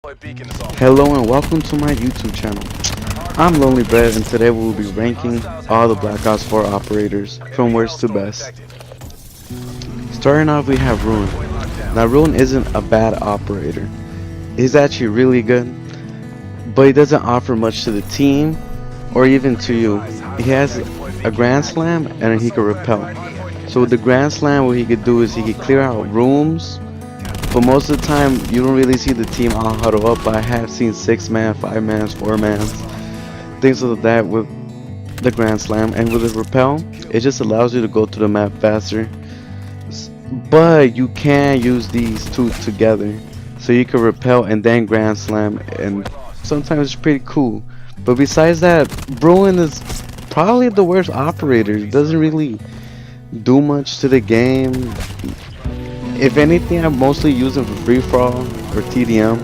Hello and welcome to my YouTube channel. I'm Lonely Bread and today we will be ranking all the Black Ops 4 operators from worst to best. Starting off we have Ruin. Now Ruin isn't a bad operator. He's actually really good, but he doesn't offer much to the team or even to you. He has a Grand Slam and he can repel. So with the Grand Slam what he could do is he could clear out rooms. But most of the time, you don't really see the team all huddle up. But I have seen 6-man, 5-mans, 4-mans, things like that with the Grand Slam. And with the Repel, it just allows you to go to the map faster. But you can use these two together. So you can Repel and then Grand Slam. And sometimes it's pretty cool. But besides that, Bruin is probably the worst operator. He doesn't really do much to the game. If anything, I mostly use them for free for all or TDM,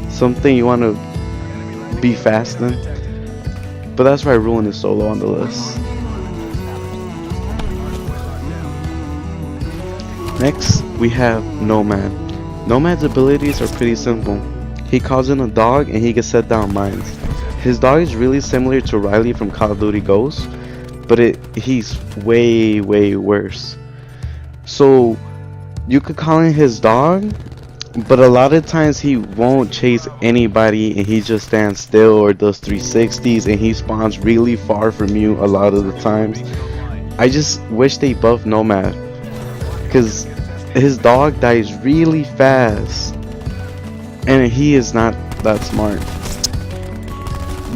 something you want to be fast in. But that's why Ruin is so low on the list. Next, we have Nomad. Nomad's abilities are pretty simple. He calls in a dog and he can set down mines. His dog is really similar to Riley from Call of Duty Ghosts, but he's way worse. So you could call in his dog, but a lot of times he won't chase anybody and he just stands still or does 360s and he spawns really far from you a lot of the times. I just wish they buffed Nomad because his dog dies really fast and he is not that smart.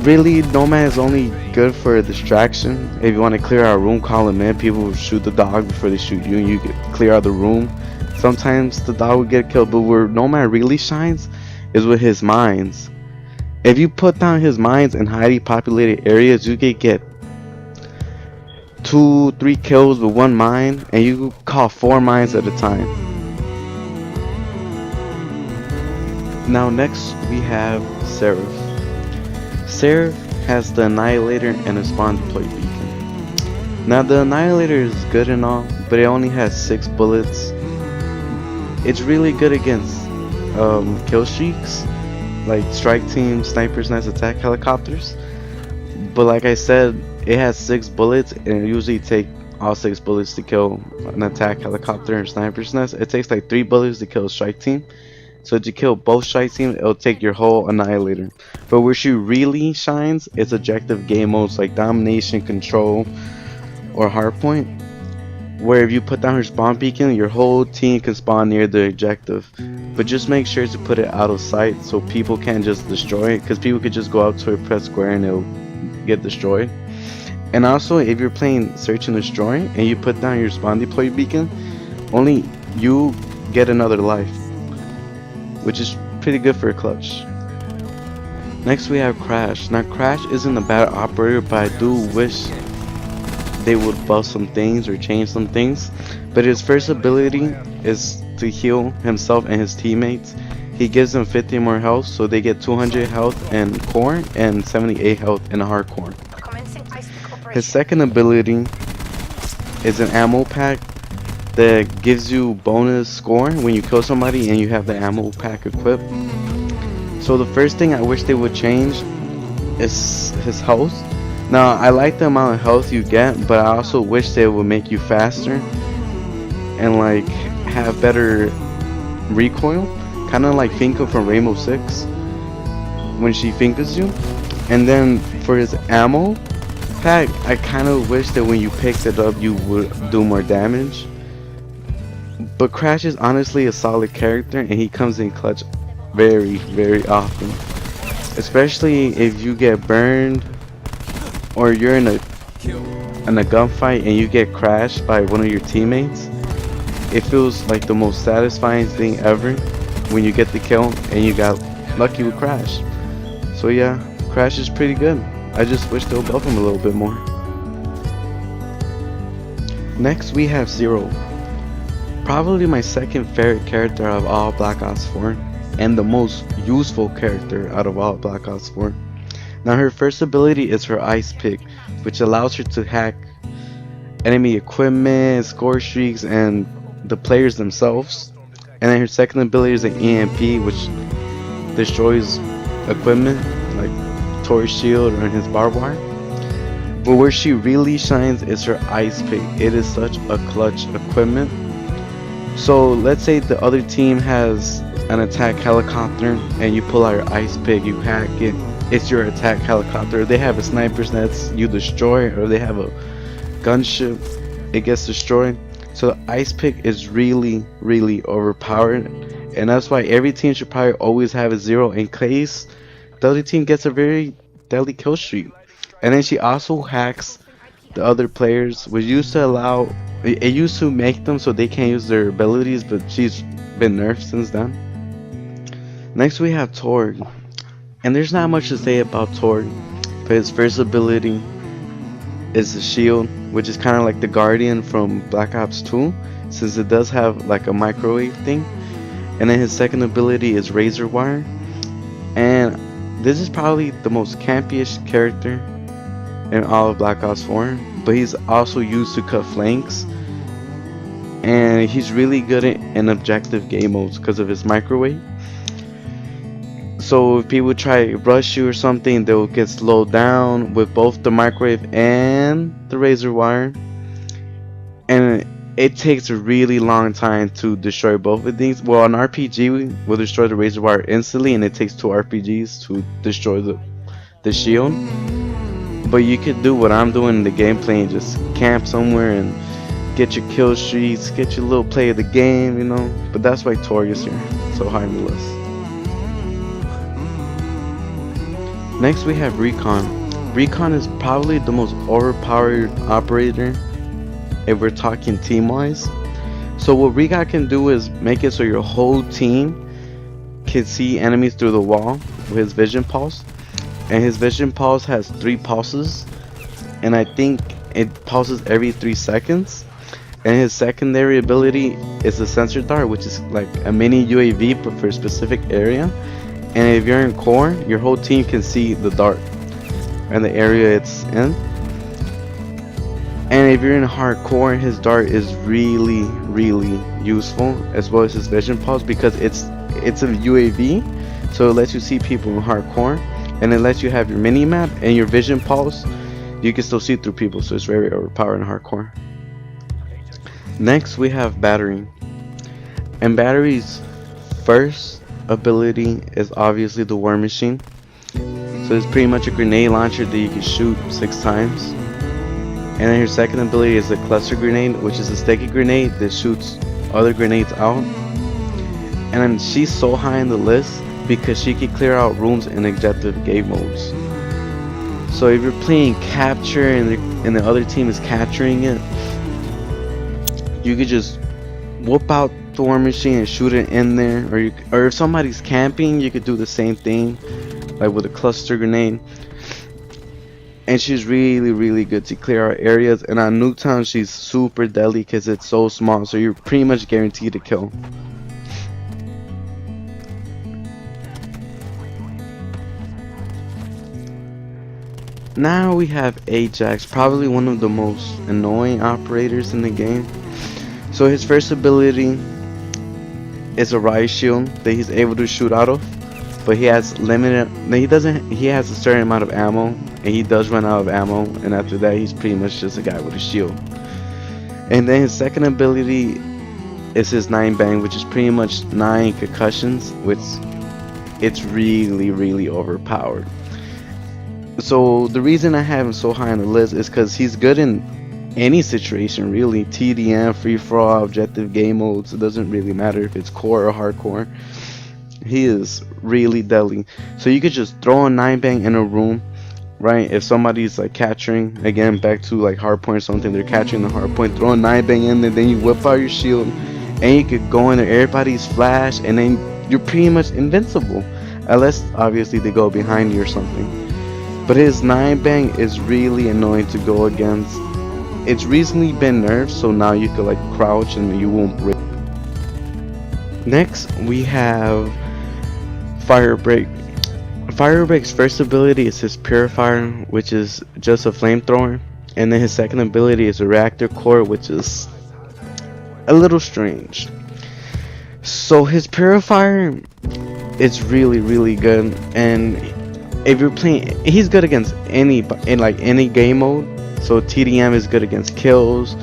Really, Nomad is only good for a distraction. If you want to clear out a room, call him in. People will shoot the dog before they shoot you and you can clear out the room. Sometimes the dog will get killed, but where Nomad really shines is with his mines. If you put down his mines in highly populated areas, you can get 2-3 kills with one mine, and you can call 4 mines at a time. Now next we have Seraph. Seraph has the Annihilator and a spawn deploy beacon. Now the Annihilator is good and all, but it only has 6 bullets. It's really good against kill streaks, like strike team, snipers, nice attack helicopters. But like I said, it has 6 bullets, and it usually take all 6 bullets to kill an attack helicopter and sniper's nest. It takes like 3 bullets to kill a strike team. So to kill both strike teams, it'll take your whole Annihilator. But where she really shines is objective game modes like Domination, Control, or Hardpoint, where if you put down her spawn beacon, your whole team can spawn near the objective. But just make sure to put it out of sight so people can't just destroy it, because people could just go out to it, press square, and it'll get destroyed. And also, if you're playing Search and Destroy and you put down your spawn deploy beacon, only you get another life, which is pretty good for a clutch. Next we have Crash. Now Crash isn't a bad operator, but I do wish they would buff some things or change some things. But his first ability is to heal himself and his teammates. He gives them 50 more health, so they get 200 health in core and 78 health in hardcore. His second ability is an ammo pack that gives you bonus score when you kill somebody and you have the ammo pack equipped. So the first thing I wish they would change is his health. Now I like the amount of health you get, but I also wish they would make you faster and like have better recoil, kind of like Finka from Rainbow Six when she Finkas you. And then for his ammo pack, I kind of wish that when you picked it up you would do more damage. But Crash is honestly a solid character and he comes in clutch very often, especially if you get burned or you're in a gunfight and you get crashed by one of your teammates. It feels like the most satisfying thing ever when you get the kill and you got lucky with Crash. So yeah, Crash is pretty good. I just wish they'll buff him a little bit more. Next we have Zero. Probably my second favorite character out of all Black Ops 4 and the most useful character out of all Black Ops 4. Now her first ability is her Ice Pick, which allows her to hack enemy equipment, score streaks, and the players themselves. And then her second ability is an EMP, which destroys equipment like Tori's shield or his barbed wire. But where she really shines is her ice pick. It is such a clutch equipment. So let's say the other team has an attack helicopter and you pull out your ice pick, you hack it, it's your attack helicopter. They have a sniper's nest, you destroy it, or they have a gunship, it gets destroyed. So the ice pick is really, really overpowered, and that's why every team should probably always have a 0 in case the other team gets a very deadly kill streak. And then she also hacks the other players, which used to allow, it used to make them so they can't use their abilities, but she's been nerfed since then. Next we have Torg, and there's not much to say about Torg, but his first ability is the shield, which is kind of like the Guardian from Black Ops 2, since it does have like a microwave thing. And then his second ability is Razor Wire, and this is probably the most campiest character in all of Black Ops 4, but he's also used to cut flanks, and he's really good in objective game modes because of his microwave. So if people try to rush you or something, they'll get slowed down with both the microwave and the razor wire, and it takes a really long time to destroy both of these. Well, an RPG will destroy the razor wire instantly, and it takes 2 RPGs to destroy the shield. But you could do what I'm doing in the gameplay and just camp somewhere and get your kill streaks, get your little play of the game, you know. But that's why Tori is here, so high on the list. Next we have Recon. Recon is probably the most overpowered operator if we're talking team wise. So what Recon can do is make it so your whole team can see enemies through the wall with his vision pulse. And his vision pulse has 3 pulses, and I think it pulses every 3 seconds. And his secondary ability is the sensor dart, which is like a mini UAV but for a specific area. And if you're in core, your whole team can see the dart and the area it's in. And if you're in hardcore, his dart is really, really useful, as well as his vision pulse, because it's a UAV, so it lets you see people in hardcore, and it lets you have your mini map and your vision pulse. You can still see through people, so it's very overpowered in hardcore. Next we have Battery, and Battery's first ability is obviously the War Machine. So it's pretty much a grenade launcher that you can shoot 6 times. And then her second ability is the Cluster Grenade, which is a sticky grenade that shoots other grenades out. And then she's so high on the list because she can clear out rooms in objective game modes. So if you're playing capture and the other team is capturing it, you could just whoop out the War Machine and shoot it in there, or if somebody's camping, you could do the same thing, like with a cluster grenade. And she's really, really good to clear out areas. And on Nuketown, she's super deadly because it's so small, so you're pretty much guaranteed to kill. Now we have Ajax, probably one of the most annoying operators in the game. So his first ability is a riot shield that he's able to shoot out of, but he has limited. He has a certain amount of ammo, and he does run out of ammo. And after that, he's pretty much just a guy with a shield. And then his second ability is his 9 bang, which is pretty much 9 concussions, which it's really, really overpowered. So the reason I have him so high on the list is because he's good in any situation, really. TDM, free for all, objective game modes, it doesn't really matter if it's core or hardcore. He is really deadly. So you could just throw a 9 bang in a room, right? If somebody's like capturing, again back to like hardpoint or something, they're catching the hardpoint, throw a 9 bang in there, then you whip out your shield and you could go in there, everybody's flash, and then you're pretty much invincible, unless obviously they go behind you or something. But his 9 bang is really annoying to go against. It's recently been nerfed, so now you could like crouch and you won't break. Next we have Firebreak. Firebreak's first ability is his Purifier, which is just a flamethrower, and then his second ability is a reactor core, which is a little strange. So his Purifier it's really good. And if you're playing, he's good against any in like any game mode. So TDM is good against kills,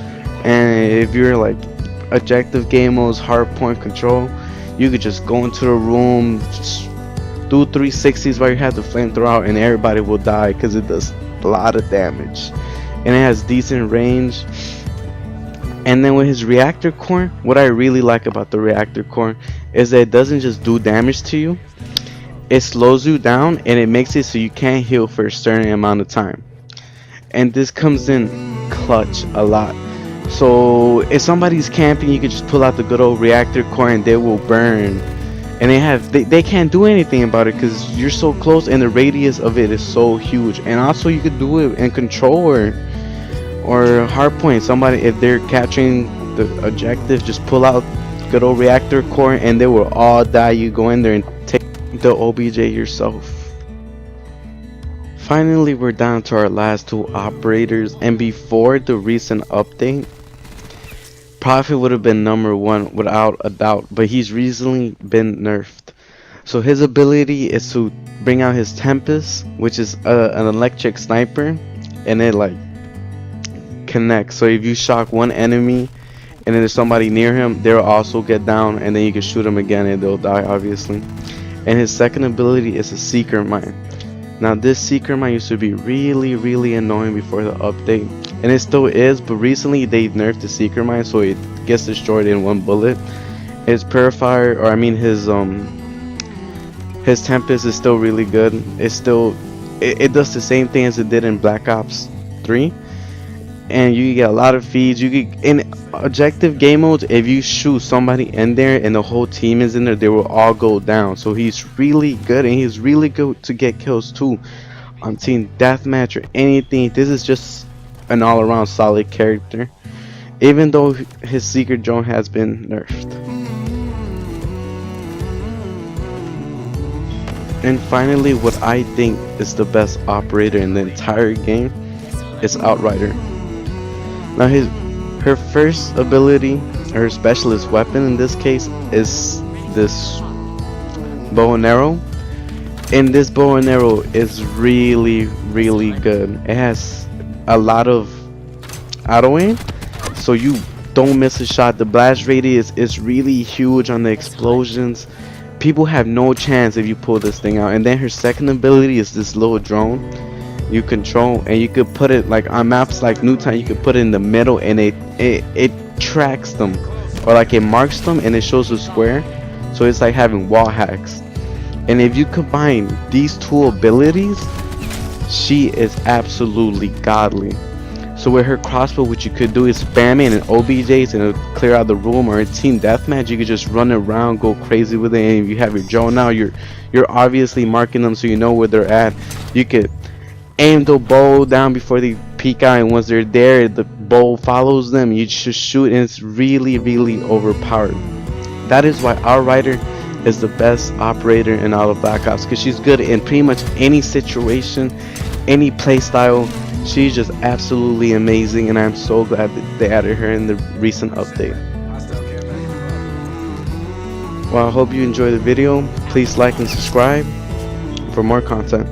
and if you're like objective game modes, hard point control, you could just go into the room, just do 360s while you have the flamethrower out, and everybody will die because it does a lot of damage, and it has decent range. And then with his reactor core, what I really like about the reactor core is that it doesn't just do damage to you, it slows you down and it makes it so you can't heal for a certain amount of time. And this comes in clutch a lot. So if somebody's camping, you can just pull out the good old reactor core and they will burn. And they can't do anything about it because you're so close and the radius of it is so huge. And also you could do it in control or hard point. Somebody, if they're capturing the objective, just pull out good old reactor core and they will all die. You go in there and take the OBJ yourself. Finally, we're down to our last two operators, and before the recent update, Prophet would have been number one without a doubt, but he's recently been nerfed. So his ability is to bring out his Tempest, which is an electric sniper, and it like connects. So if you shock one enemy and then there's somebody near him, they'll also get down, and then you can shoot them again and they'll die, obviously. And his second ability is a Seeker Mine. Now this Seeker Mine used to be really annoying before the update, and it still is, but recently they nerfed the Seeker Mine so it gets destroyed in one bullet. His Purifier, or I mean his Tempest is still really good. It's still, it does the same thing as it did in Black Ops 3, and you get a lot of feeds. You get in objective game modes, if you shoot somebody in there and the whole team is in there, they will all go down. So he's really good, and he's really good to get kills too on team deathmatch or anything. This is just an all-around solid character, even though his secret drone has been nerfed. And finally, what I think is the best operator in the entire game is Outrider. Now her first ability, her specialist weapon in this case, is this bow and arrow. And this bow and arrow is really good. It has a lot of auto aim, so you don't miss a shot. The blast radius is really huge on the explosions. People have no chance if you pull this thing out. And then her second ability is this little drone you control, and you could put it like on maps like Newtown, you could put it in the middle and it tracks them, or like it marks them and it shows a square. So it's like having wall hacks. And if you combine these two abilities, she is absolutely godly. So with her crossbow, what you could do is spam it in OBJs and it'll clear out the room, or in team deathmatch you could just run around, go crazy with it. And if you have your drone now, you're obviously marking them so you know where they're at. You could aim the bow down before they peek out, and once they're there, the bow follows them. You just shoot, and it's really overpowered. That is why Outrider is the best operator in all of Black Ops, because she's good in pretty much any situation, any playstyle. She's just absolutely amazing, and I'm so glad that they added her in the recent update. Well, I hope you enjoyed the video. Please like and subscribe for more content.